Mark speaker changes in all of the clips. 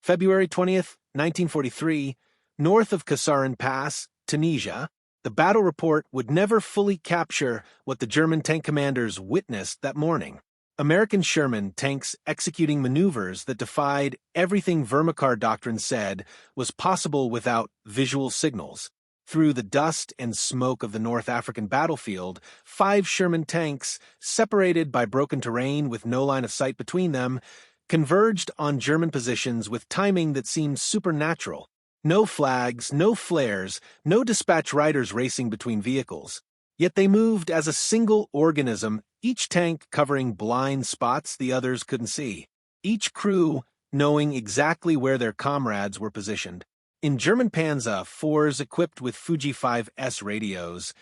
Speaker 1: February 20th, 1943, north of Kasserine Pass, Tunisia, the battle report would never fully capture what the German tank commanders witnessed that morning. American Sherman tanks executing maneuvers that defied everything Vermicar doctrine said was possible without visual signals. Through the dust and smoke of the North African battlefield, 5 Sherman tanks, separated by broken terrain with no line of sight between them, converged on German positions with timing that seemed supernatural. No flags, no flares, no dispatch riders racing between vehicles. Yet they moved as a single organism, each tank covering blind spots the others couldn't see. Each crew knowing exactly where their comrades were positioned. In German Panzer IVs equipped with Fuji 5S radios,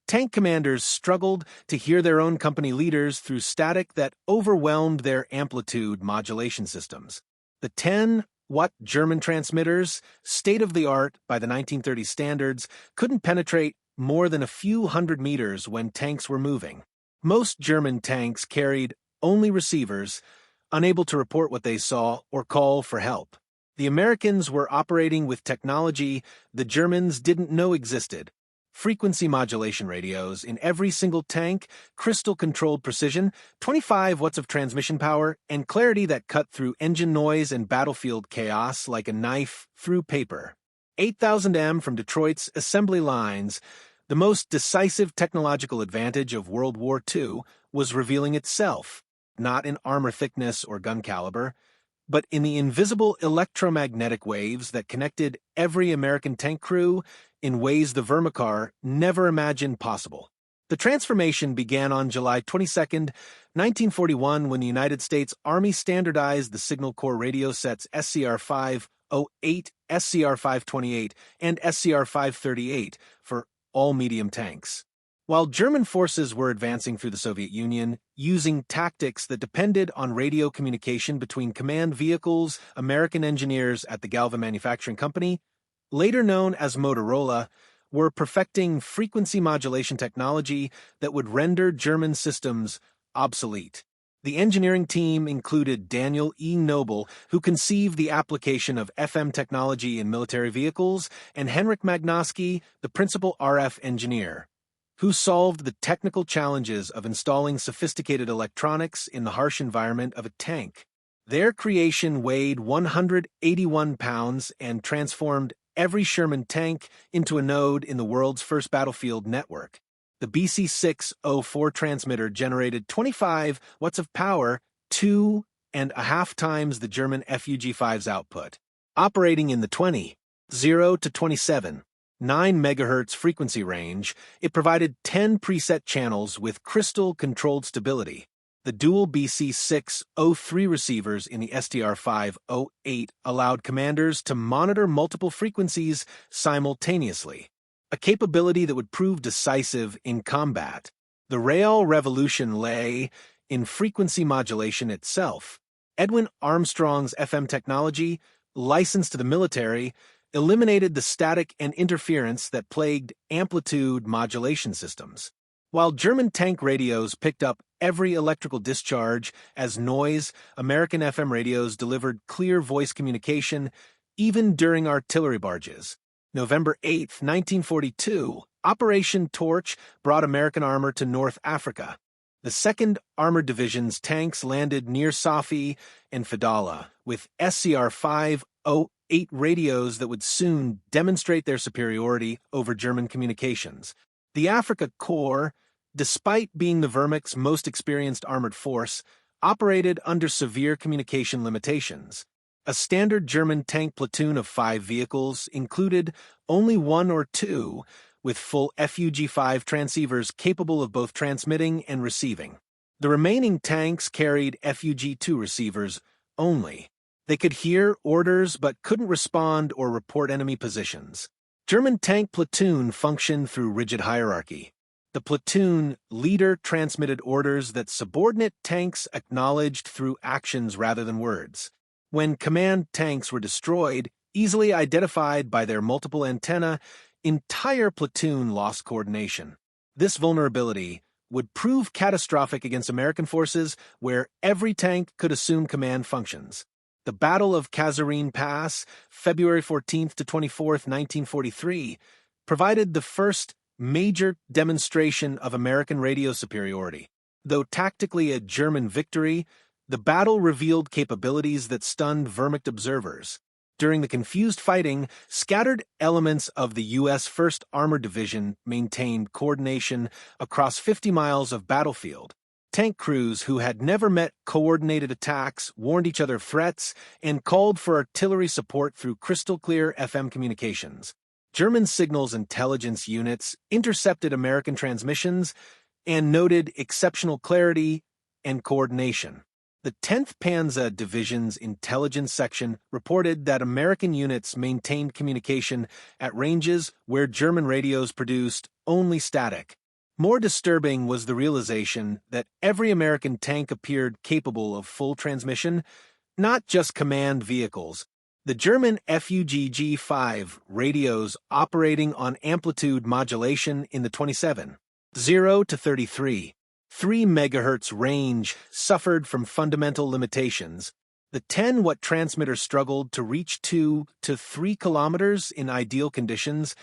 Speaker 1: tank commanders struggled to hear their own company leaders through static that overwhelmed their amplitude modulation systems. The 10-watt German transmitters, state-of-the-art by the 1930 standards, couldn't penetrate more than a few hundred meters when tanks were moving. Most German tanks carried only receivers, unable to report what they saw or call for help. The Americans were operating with technology the Germans didn't know existed. Frequency modulation radios in every single tank, crystal-controlled precision, 25 watts of transmission power, and clarity that cut through engine noise and battlefield chaos like a knife through paper. 8,000 M from Detroit's assembly lines, the most decisive technological advantage of World War II, was revealing itself, not in armor thickness or gun caliber, but in the invisible electromagnetic waves that connected every American tank crew in ways the Vermicar never imagined possible. The transformation began on July 22, 1941, when the United States Army standardized the Signal Corps radio sets SCR 508, SCR 528, and SCR 538 for all medium tanks. While German forces were advancing through the Soviet Union, using tactics that depended on radio communication between command vehicles, American engineers at the Galva Manufacturing Company, later known as Motorola, were perfecting frequency modulation technology that would render German systems obsolete. The engineering team included Daniel E. Noble, who conceived the application of FM technology in military vehicles, and Henryk Magnoski, the principal RF engineer, who solved the technical challenges of installing sophisticated electronics in the harsh environment of a tank. Their creation weighed 181 pounds and transformed every Sherman tank into a node in the world's first battlefield network. The BC-604 transmitter generated 25 watts of power, 2.5 times the German FUG-5's output. Operating in the 0 to 27 9 MHz frequency range, it provided 10 preset channels with crystal-controlled stability. The dual BC-603 receivers in the STR-508 allowed commanders to monitor multiple frequencies simultaneously, a capability that would prove decisive in combat. The real revolution lay in frequency modulation itself. Edwin Armstrong's FM technology, licensed to the military, eliminated the static and interference that plagued amplitude modulation systems. While German tank radios picked up every electrical discharge as noise, American FM radios delivered clear voice communication even during artillery barges. November 8, 1942, Operation Torch brought American armor to North Africa. The 2nd Armored Division's tanks landed near Safi and Fadala with SCR 508 radios that would soon demonstrate their superiority over German communications. The Africa Corps, despite being the Wehrmacht's most experienced armored force, operated under severe communication limitations. A standard German tank platoon of 5 vehicles included only 1 or 2 with full FUG-5 transceivers capable of both transmitting and receiving. The remaining tanks carried FUG-2 receivers only. They could hear orders but couldn't respond or report enemy positions. German tank platoon functioned through rigid hierarchy. The platoon leader transmitted orders that subordinate tanks acknowledged through actions rather than words. When command tanks were destroyed, easily identified by their multiple antennae, entire platoon lost coordination. This vulnerability would prove catastrophic against American forces where every tank could assume command functions. The Battle of Kasserine Pass, February 14th to 24th, 1943, provided the first major demonstration of American radio superiority. Though tactically a German victory, the battle revealed capabilities that stunned Wehrmacht observers. During the confused fighting, scattered elements of the U.S. 1st Armored Division maintained coordination across 50 miles of battlefield. Tank crews who had never met coordinated attacks warned each other of threats and called for artillery support through crystal-clear FM communications. German signals intelligence units intercepted American transmissions and noted exceptional clarity and coordination. The 10th Panzer Division's intelligence section reported that American units maintained communication at ranges where German radios produced only static. More disturbing was the realization that every American tank appeared capable of full transmission, not just command vehicles. The German FUGG-5 radios operating on amplitude modulation in the 27.0 to 33. 3 MHz range suffered from fundamental limitations. The 10-watt transmitter struggled to reach 2 to 3 kilometers in ideal conditions,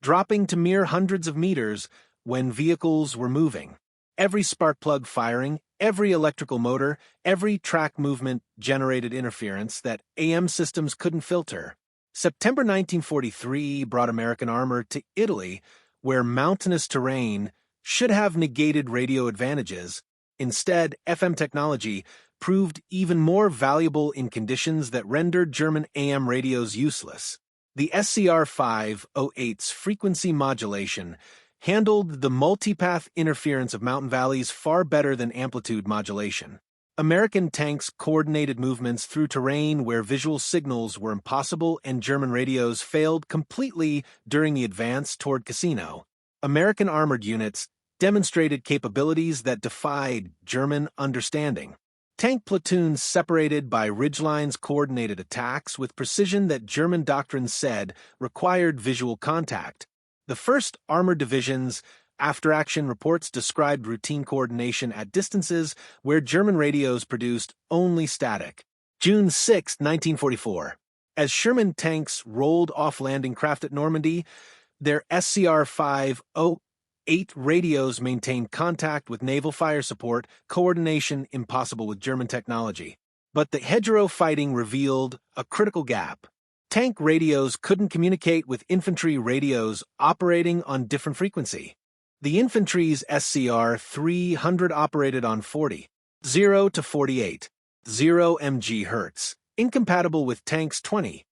Speaker 1: dropping to mere hundreds of meters when vehicles were moving. Every spark plug firing, every electrical motor, every track movement generated interference that AM systems couldn't filter. September 1943 brought American armor to Italy, where mountainous terrain should have negated radio advantages. Instead, FM technology proved even more valuable in conditions that rendered German AM radios useless. The SCR 508's frequency modulation handled the multipath interference of mountain valleys far better than amplitude modulation. American tanks coordinated movements through terrain where visual signals were impossible, and German radios failed completely during the advance toward Cassino. American armored units demonstrated capabilities that defied German understanding. Tank platoons separated by ridgelines coordinated attacks with precision that German doctrine said required visual contact. The 1st Armored Division's after-action reports described routine coordination at distances where German radios produced only static. June 6, 1944. As Sherman tanks rolled off landing craft at Normandy, their SCR 508 radios maintained contact with naval fire support, coordination impossible with German technology. But the hedgerow fighting revealed a critical gap. Tank radios couldn't communicate with infantry radios operating on different frequency. The infantry's SCR 300 operated on 40.0 to 48.0 MHz, incompatible with tanks' 20.0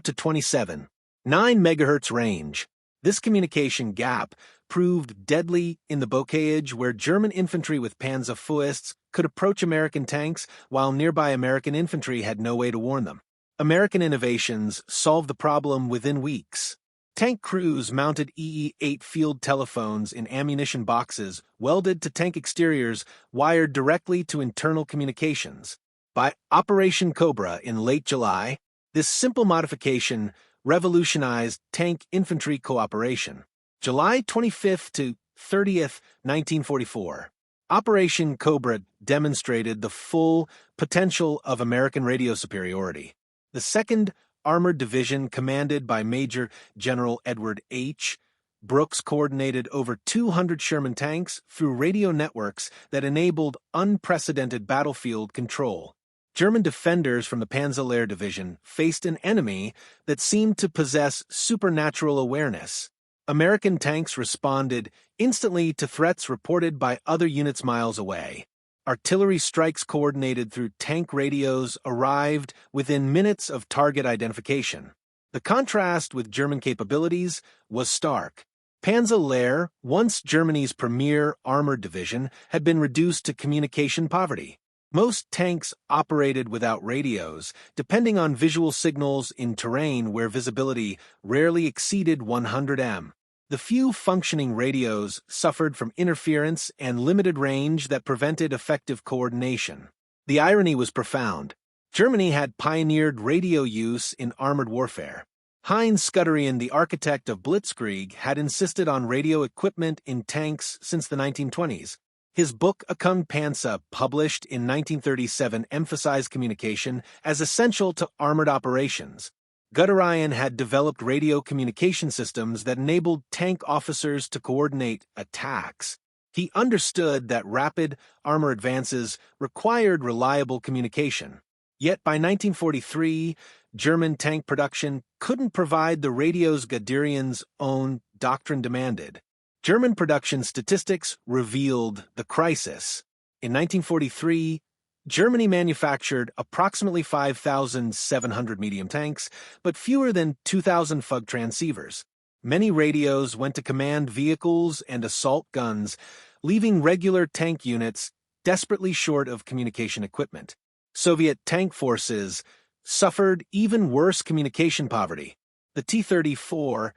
Speaker 1: to 27.9 MHz range. This communication gap proved deadly in the bocage where German infantry with Panzerfäusts could approach American tanks while nearby American infantry had no way to warn them. American innovations solved the problem within weeks. Tank crews mounted EE-8 field telephones in ammunition boxes welded to tank exteriors wired directly to internal communications. By Operation Cobra in late July, this simple modification revolutionized tank-infantry cooperation. July 25th to 30th, 1944. Operation Cobra demonstrated the full potential of American radio superiority. The 2nd Armored Division, commanded by Major General Edward H. Brooks, coordinated over 200 Sherman tanks through radio networks that enabled unprecedented battlefield control. German defenders from the Panzerlehr Division faced an enemy that seemed to possess supernatural awareness. American tanks responded instantly to threats reported by other units miles away. Artillery strikes coordinated through tank radios arrived within minutes of target identification. The contrast with German capabilities was stark. Panzerlehr, once Germany's premier armored division, had been reduced to communication poverty. Most tanks operated without radios, depending on visual signals in terrain where visibility rarely exceeded 100 m. The few functioning radios suffered from interference and limited range that prevented effective coordination. The irony was profound. Germany had pioneered radio use in armored warfare. Heinz Scuderian, the architect of Blitzkrieg, had insisted on radio equipment in tanks since the 1920s. His book Akund Pansa, published in 1937, emphasized communication as essential to armored operations. Guderian had developed radio communication systems that enabled tank officers to coordinate attacks. He understood that rapid armor advances required reliable communication. Yet by 1943, German tank production couldn't provide the radios Guderian's own doctrine demanded. German production statistics revealed the crisis. In 1943, Germany manufactured approximately 5,700 medium tanks, but fewer than 2,000 FUG transceivers. Many radios went to command vehicles and assault guns, leaving regular tank units desperately short of communication equipment. Soviet tank forces suffered even worse communication poverty. The T-34,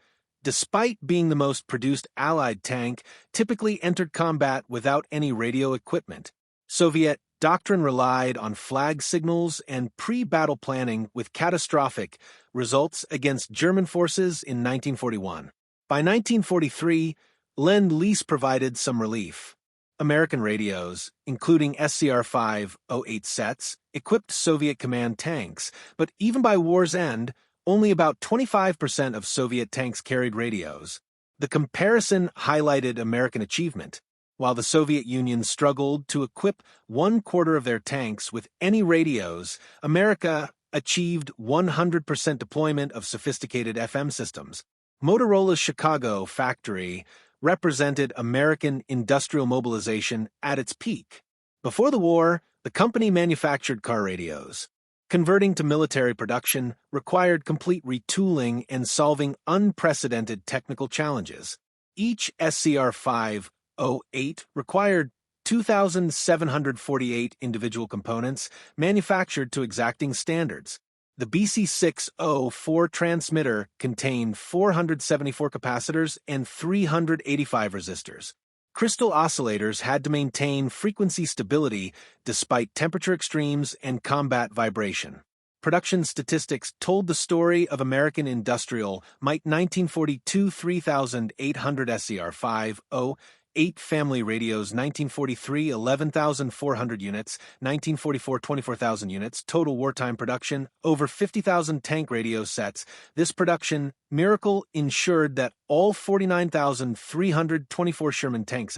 Speaker 1: despite being the most produced Allied tank, typically entered combat without any radio equipment. Soviet doctrine relied on flag signals and pre-battle planning with catastrophic results against German forces in 1941. By 1943, Lend-Lease provided some relief. American radios, including SCR-508 sets, equipped Soviet command tanks, but even by war's end, only about 25% of Soviet tanks carried radios. The comparison highlighted American achievement. While the Soviet Union struggled to equip 1/4 of their tanks with any radios, America achieved 100% deployment of sophisticated FM systems. Motorola's Chicago factory represented American industrial mobilization at its peak. Before the war, the company manufactured car radios. Converting to military production required complete retooling and solving unprecedented technical challenges. Each SCR-508 required 2,748 individual components manufactured to exacting standards. The BC604 transmitter contained 474 capacitors and 385 resistors. Crystal oscillators had to maintain frequency stability despite temperature extremes and combat vibration. Production statistics told the story of American industrial might. 1942, 3,800 SCR-508 family radios, 1943, 11,400 units, 1944, 24,000 units, total wartime production, over 50,000 tank radio sets. This production miracle ensured that all 49,324 Sherman tanks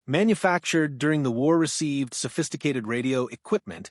Speaker 1: manufactured during the war received sophisticated radio equipment,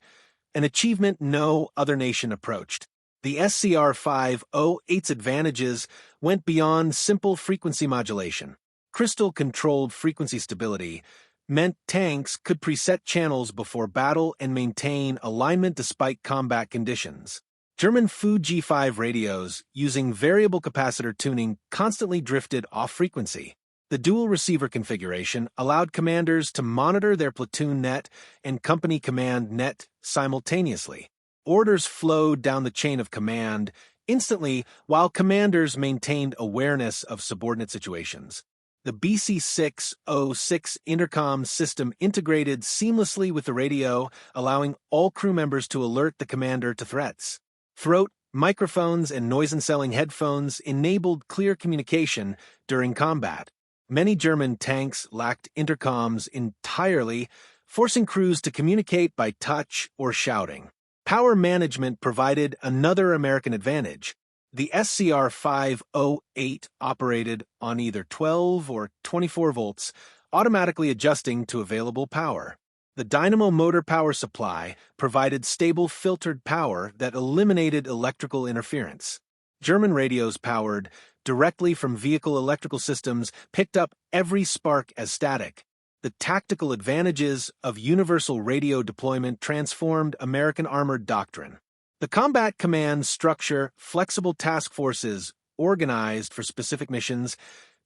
Speaker 1: an achievement no other nation approached. The SCR-508's advantages went beyond simple frequency modulation. Crystal-controlled frequency stability meant tanks could preset channels before battle and maintain alignment despite combat conditions. German Fu-G5 radios, using variable capacitor tuning, constantly drifted off frequency. The dual receiver configuration allowed commanders to monitor their platoon net and company command net simultaneously. Orders flowed down the chain of command instantly while commanders maintained awareness of subordinate situations. The BC606 intercom system integrated seamlessly with the radio, allowing all crew members to alert the commander to threats. Throat microphones and noise-canceling headphones enabled clear communication during combat. Many German tanks lacked intercoms entirely, forcing crews to communicate by touch or shouting. Power management provided another American advantage. The SCR-508 operated on either 12 or 24 volts, automatically adjusting to available power. The dynamo motor power supply provided stable filtered power that eliminated electrical interference. German radios powered directly from vehicle electrical systems picked up every spark as static. The tactical advantages of universal radio deployment transformed American armored doctrine. The combat command structure, flexible task forces organized for specific missions,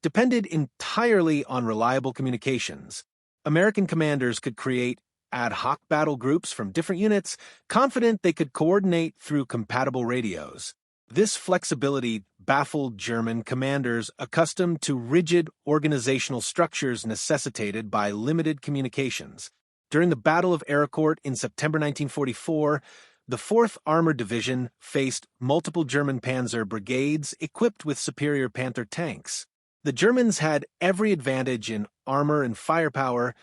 Speaker 1: depended entirely on reliable communications. American commanders could create ad hoc battle groups from different units, confident they could coordinate through compatible radios. This flexibility baffled German commanders accustomed to rigid organizational structures necessitated by limited communications. During the Battle of Ericourt in September 1944, the 4th Armored Division faced multiple German panzer brigades equipped with superior Panther tanks. The Germans had every advantage in armor and firepower,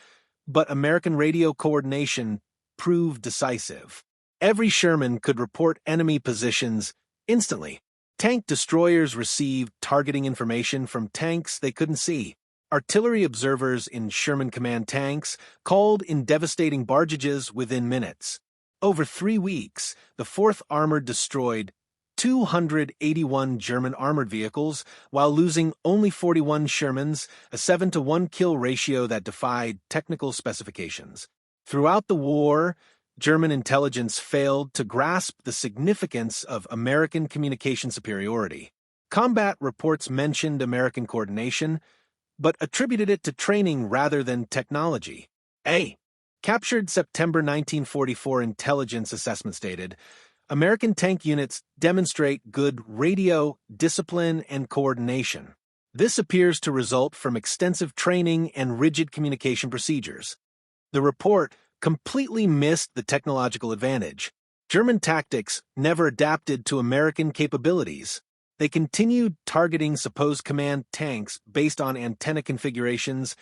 Speaker 1: but American radio coordination proved decisive. Every Sherman could report enemy positions instantly. Tank destroyers received targeting information from tanks they couldn't see. Artillery observers in Sherman Command tanks called in devastating bargages within minutes. Over 3 weeks, the 4th Armored destroyed 281 German armored vehicles while losing only 41 Shermans, a 7-to-1 kill ratio that defied technical specifications. Throughout the war, German intelligence failed to grasp the significance of American communication superiority. Combat reports mentioned American coordination, but attributed it to training rather than technology. Captured September 1944 intelligence assessment stated, American tank units demonstrate good radio, discipline, and coordination. This appears to result from extensive training and rigid communication procedures. The report completely missed the technological advantage. German tactics never adapted to American capabilities. They continued targeting supposed command tanks based on antenna configurations.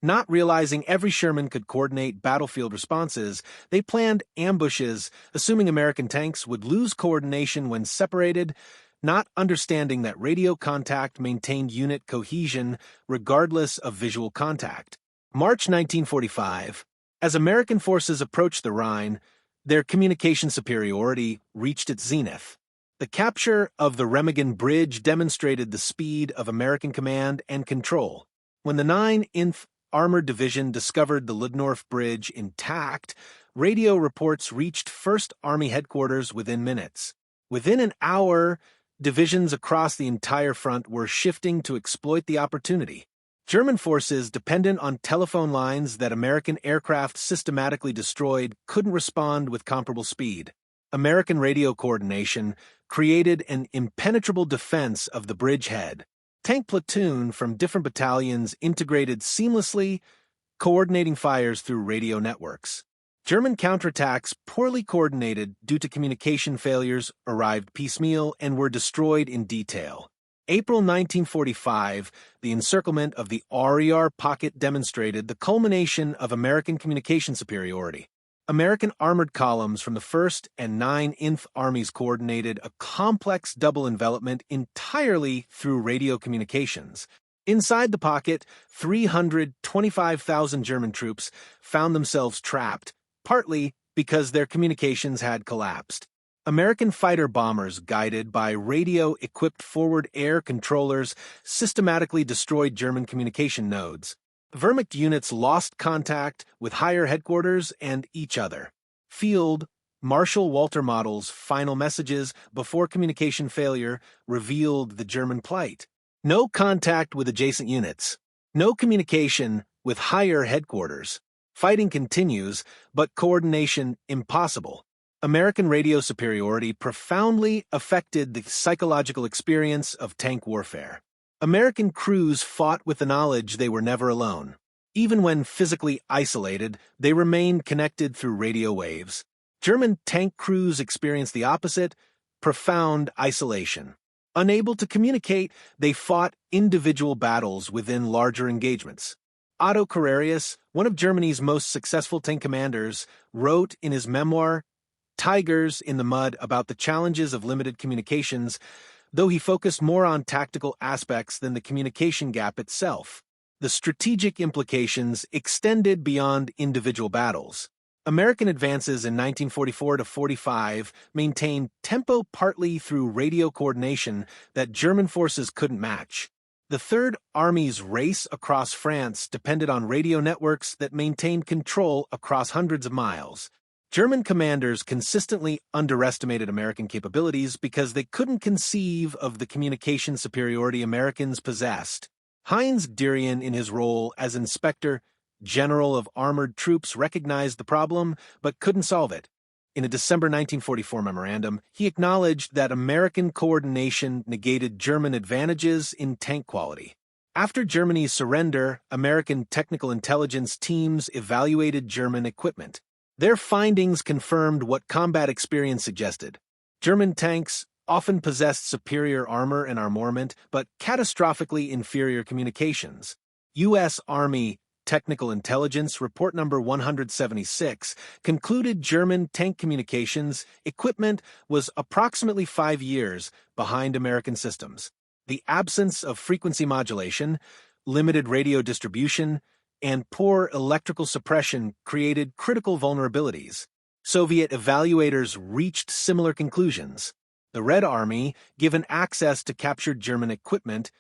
Speaker 1: Not realizing every Sherman could coordinate battlefield responses, they planned ambushes, assuming American tanks would lose coordination when separated, not understanding that radio contact maintained unit cohesion regardless of visual contact. March 1945. As American forces approached the Rhine, their communication superiority reached its zenith. The capture of the Remagen Bridge demonstrated the speed of American command and control. When the 9th Armored Division discovered the Ludendorff Bridge intact, radio reports reached 1st Army headquarters within minutes. Within an hour, divisions across the entire front were shifting to exploit the opportunity. German forces dependent on telephone lines that American aircraft systematically destroyed couldn't respond with comparable speed. American radio coordination created an impenetrable defense of the bridgehead. Tank platoon from different battalions integrated seamlessly, coordinating fires through radio networks. German counterattacks, poorly coordinated due to communication failures, arrived piecemeal and were destroyed in detail. April 1945, the encirclement of the RER pocket demonstrated the culmination of American communication superiority. American armored columns from the 1st and 9th Armies coordinated a complex double envelopment entirely through radio communications. Inside the pocket, 325,000 German troops found themselves trapped, partly because their communications had collapsed. American fighter bombers, guided by radio-equipped forward air controllers, systematically destroyed German communication nodes. Wehrmacht units lost contact with higher headquarters and each other. Field Marshal Walter Model's final messages before communication failure revealed the German plight. No contact with adjacent units. No communication with higher headquarters. Fighting continues, but coordination impossible. American radio superiority profoundly affected the psychological experience of tank warfare. American crews fought with the knowledge they were never alone. Even when physically isolated, they remained connected through radio waves. German tank crews experienced the opposite, profound isolation. Unable to communicate, they fought individual battles within larger engagements. Otto Carrerius, one of Germany's most successful tank commanders, wrote in his memoir, Tigers in the Mud, about the challenges of limited communications, though he focused more on tactical aspects than the communication gap itself. The strategic implications extended beyond individual battles. American advances in 1944-45 maintained tempo partly through radio coordination that German forces couldn't match. The Third Army's race across France depended on radio networks that maintained control across hundreds of miles. German commanders consistently underestimated American capabilities because they couldn't conceive of the communication superiority Americans possessed. Heinz Durian, in his role as Inspector General of Armored Troops, recognized the problem but couldn't solve it. In a December 1944 memorandum, he acknowledged that American coordination negated German advantages in tank quality. After Germany's surrender, American technical intelligence teams evaluated German equipment. Their findings confirmed what combat experience suggested. German tanks often possessed superior armor and armament, but catastrophically inferior communications. U.S. Army Technical Intelligence Report Number 176 concluded German tank communications equipment was approximately 5 years behind American systems. The absence of frequency modulation, limited radio distribution, and poor electrical suppression created critical vulnerabilities. Soviet evaluators reached similar conclusions. The Red Army, given access to captured German equipment,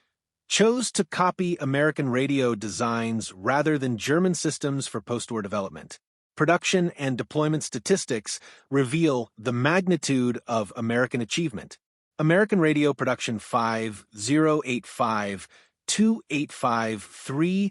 Speaker 1: chose to copy American radio designs rather than German systems for post-war development. Production and deployment statistics reveal the magnitude of American achievement. American radio production 5085-285-38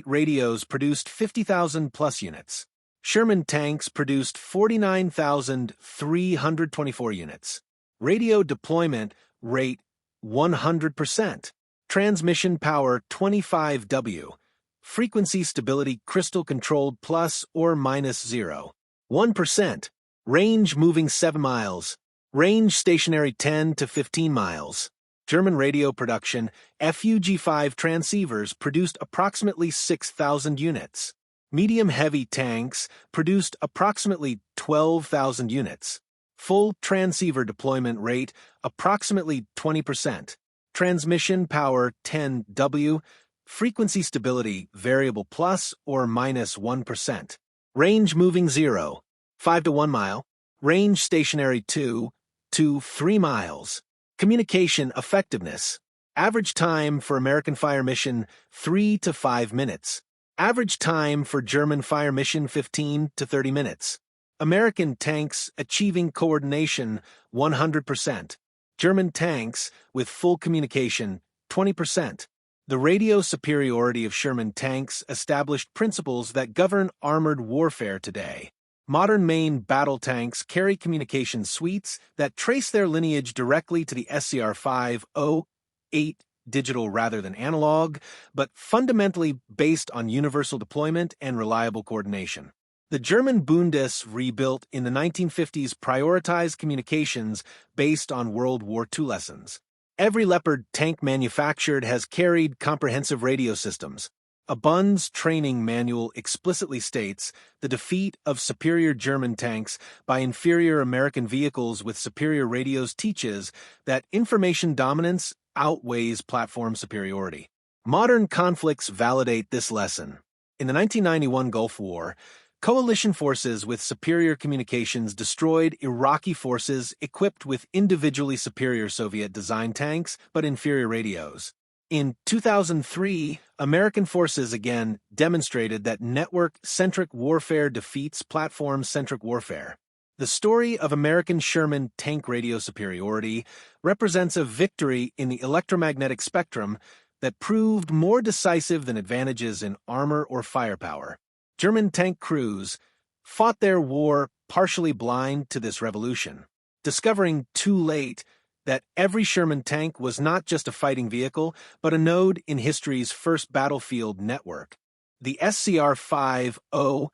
Speaker 1: radios produced 50,000 plus units. Sherman tanks produced 49,324 units. Radio deployment rate 100%. Transmission power 25 W. Frequency stability crystal controlled plus or minus 0. 1%. Range moving 7 miles. Range stationary 10 to 15 miles. German radio production FUG-5 transceivers produced approximately 6,000 units. Medium-heavy tanks produced approximately 12,000 units. Full transceiver deployment rate approximately 20%. Transmission power 10 W. Frequency stability variable plus or minus 1%. Range moving 0, 5 to 1 mile. Range stationary 2 to 3 miles. Communication effectiveness. Average time for American fire mission 3 to 5 minutes. Average time for German fire mission 15 to 30 minutes. American tanks achieving coordination 100%. German tanks with full communication 20%. The radio superiority of Sherman tanks established principles that govern armored warfare today. Modern main battle tanks carry communication suites that trace their lineage directly to the SCR-508 digital rather than analog, but fundamentally based on universal deployment and reliable coordination. The German Bundes rebuilt in the 1950s prioritized communications based on World War II lessons. Every Leopard tank manufactured has carried comprehensive radio systems. A Bund's training manual explicitly states the defeat of superior German tanks by inferior American vehicles with superior radios teaches that information dominance outweighs platform superiority. Modern conflicts validate this lesson. In the 1991 Gulf War, coalition forces with superior communications destroyed Iraqi forces equipped with individually superior Soviet-designed tanks but inferior radios. In 2003, American forces again demonstrated that network-centric warfare defeats platform-centric warfare. The story of American Sherman tank radio superiority represents a victory in the electromagnetic spectrum that proved more decisive than advantages in armor or firepower. German tank crews fought their war partially blind to this revolution, discovering too late that every Sherman tank was not just a fighting vehicle, but a node in history's first battlefield network. The SCR-508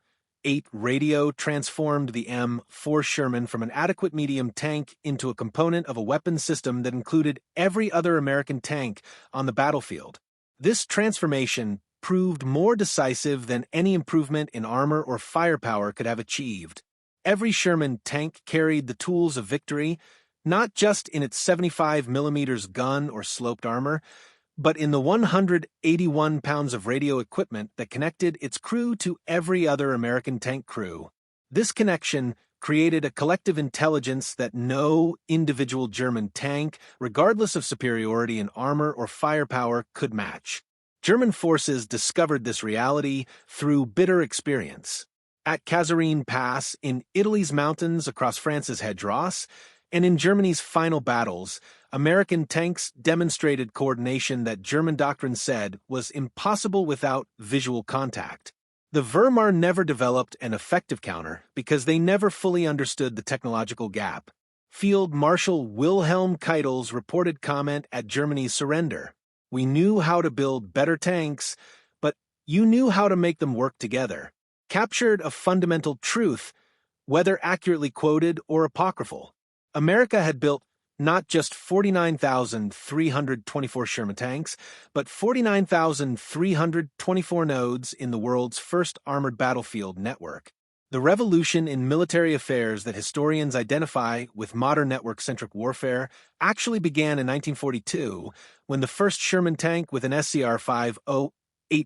Speaker 1: radio transformed the M4 Sherman from an adequate medium tank into a component of a weapons system that included every other American tank on the battlefield. This transformation proved more decisive than any improvement in armor or firepower could have achieved. Every Sherman tank carried the tools of victory, not just in its 75 mm gun or sloped armor, but in the 181 pounds of radio equipment that connected its crew to every other American tank crew. This connection created a collective intelligence that no individual German tank, regardless of superiority in armor or firepower, could match. German forces discovered this reality through bitter experience. At Kasserine Pass, in Italy's mountains across France's Hedros, and in Germany's final battles, American tanks demonstrated coordination that German doctrine said was impossible without visual contact. The Wehrmacht never developed an effective counter because they never fully understood the technological gap. Field Marshal Wilhelm Keitel's reported comment at Germany's surrender: "We knew how to build better tanks, but you knew how to make them work together," captured a fundamental truth, whether accurately quoted or apocryphal. America had built not just 49,324 Sherman tanks, but 49,324 nodes in the world's first armored battlefield network. The revolution in military affairs that historians identify with modern network-centric warfare actually began in 1942 when the first Sherman tank with an SCR-508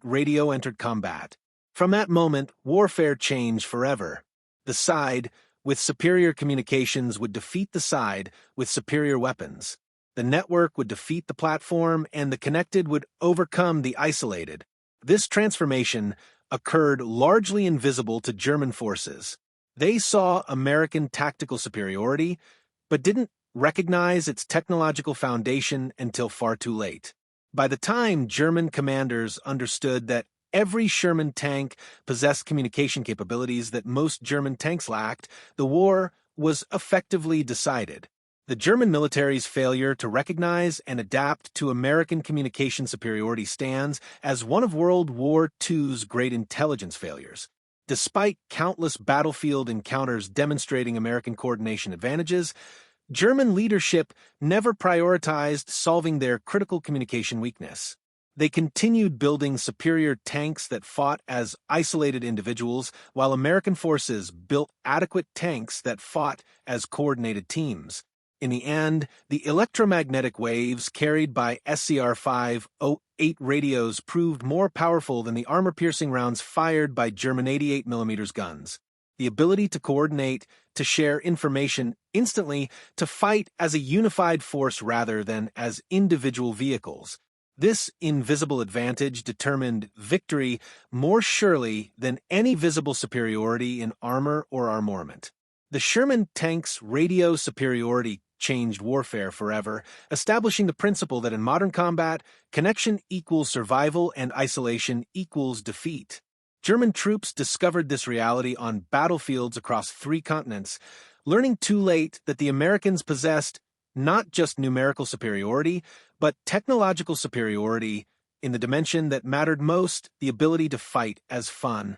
Speaker 1: radio entered combat. From that moment, warfare changed forever. The side with superior communications would defeat the side with superior weapons. The network would defeat the platform, and the connected would overcome the isolated. This transformation occurred largely invisible to German forces. They saw American tactical superiority, but didn't recognize its technological foundation until far too late. By the time German commanders understood that every Sherman tank possessed communication capabilities that most German tanks lacked, the war was effectively decided. The German military's failure to recognize and adapt to American communication superiority stands as one of World War II's great intelligence failures. Despite countless battlefield encounters demonstrating American coordination advantages, German leadership never prioritized solving their critical communication weakness. They continued building superior tanks that fought as isolated individuals, while American forces built adequate tanks that fought as coordinated teams. In the end, the electromagnetic waves carried by SCR-508 radios proved more powerful than the armor-piercing rounds fired by German 88mm guns. The ability to coordinate, to share information instantly, to fight as a unified force rather than as individual vehicles. This invisible advantage determined victory more surely than any visible superiority in armor or armament. The Sherman tank's radio superiority changed warfare forever, establishing the principle that in modern combat, connection equals survival and isolation equals defeat. German troops discovered this reality on battlefields across 3 continents, learning too late that the Americans possessed not just numerical superiority, but technological superiority in the dimension that mattered most, the ability to fight as fun.